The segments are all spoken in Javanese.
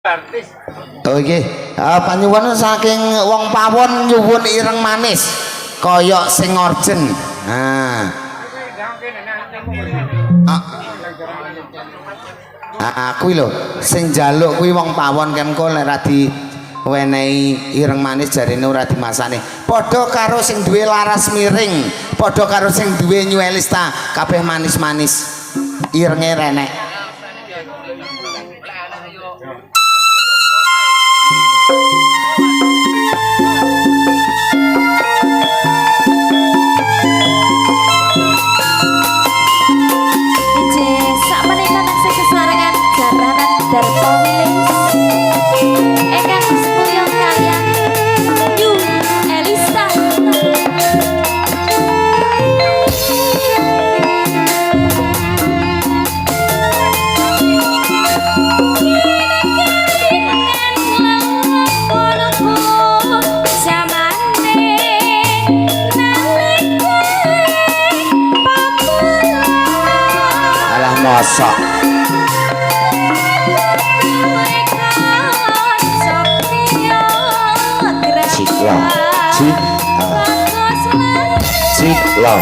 Oh iki panyuwun saking wong pawon nyuwun ireng manis kaya sing orjen. Kuwi lho sing njaluk kuwi wong pawon kemko lek ra diwenehi ireng manis jarine ora dimasani. Padha karo sing duwe laras miring, padha karo sing duwe nyuelista kabeh manis-manis. Irenge renek. Mosok ciklo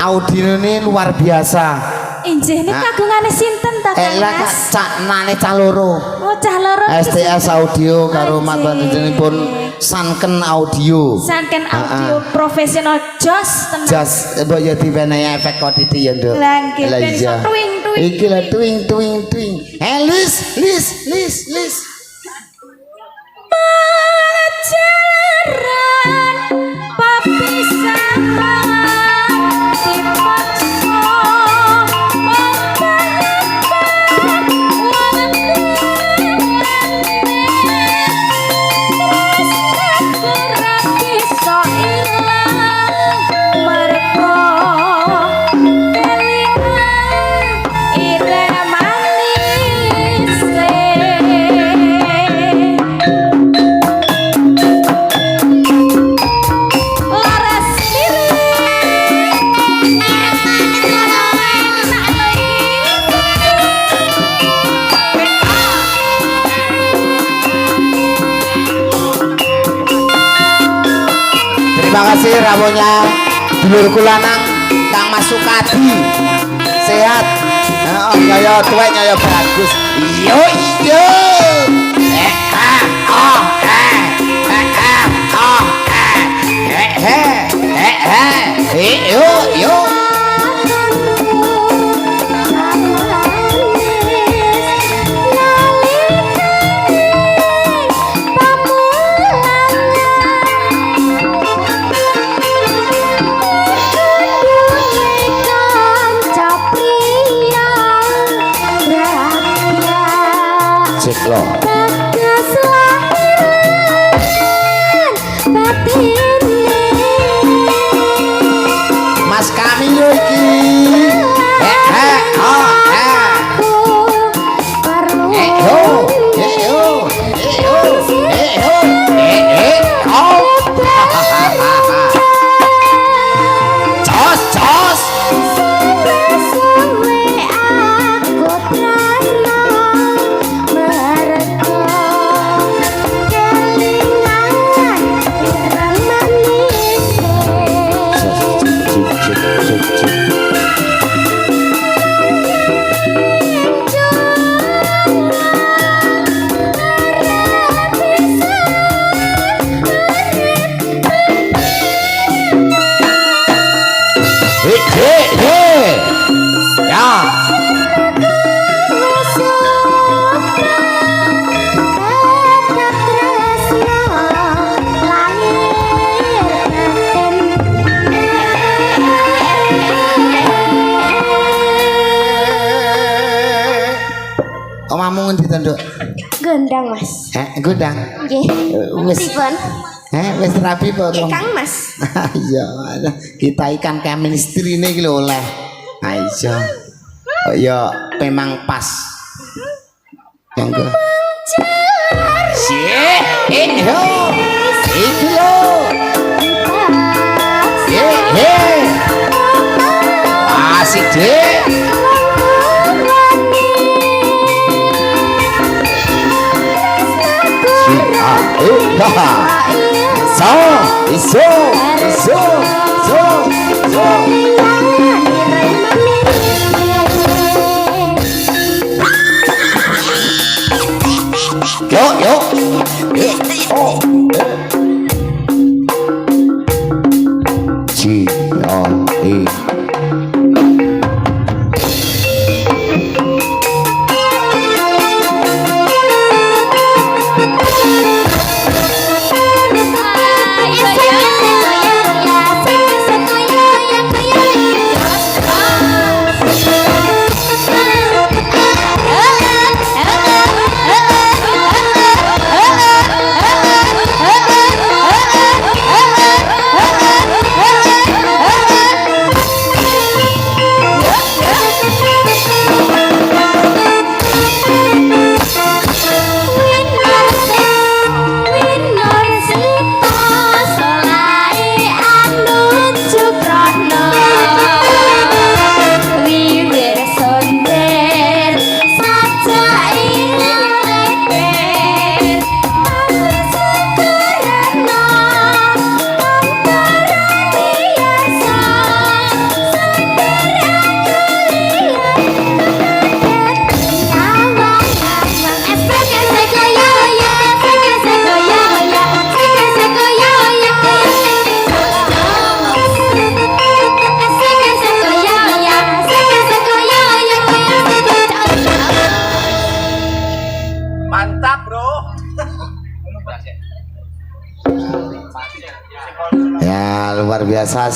audine luar biasa. Injih niki kagungane sinten ta Mas? Cak nane cah loro. Oh cah loro. STS Audio karo mantanipun Sanken Audio. Sanken Audio profesional jos tenan. Jos mbok ya diwenehi efek kok titik ya, Nduk. Lah iya. Iki lho twing. Lis. Pacaran papisahan terima kasih rawuhnya dulurku lanang Kang Mas Sukadi sehat nyaya tuwek nyaya bagus yo yo ciklo Mas Kamil iki jos Omamu ngendi to, Nduk? Gendang, Mas. Gudang. Nggih. Wis. Pripun? Wis rapi po, Nggih, Om. Kang Mas. Iya, kita ikan chemistry ini lho oleh. Iya. Oh, ya memang pas. Monggo. Iki lho. Asik deh. Mantap, Bro. Ya luar biasa.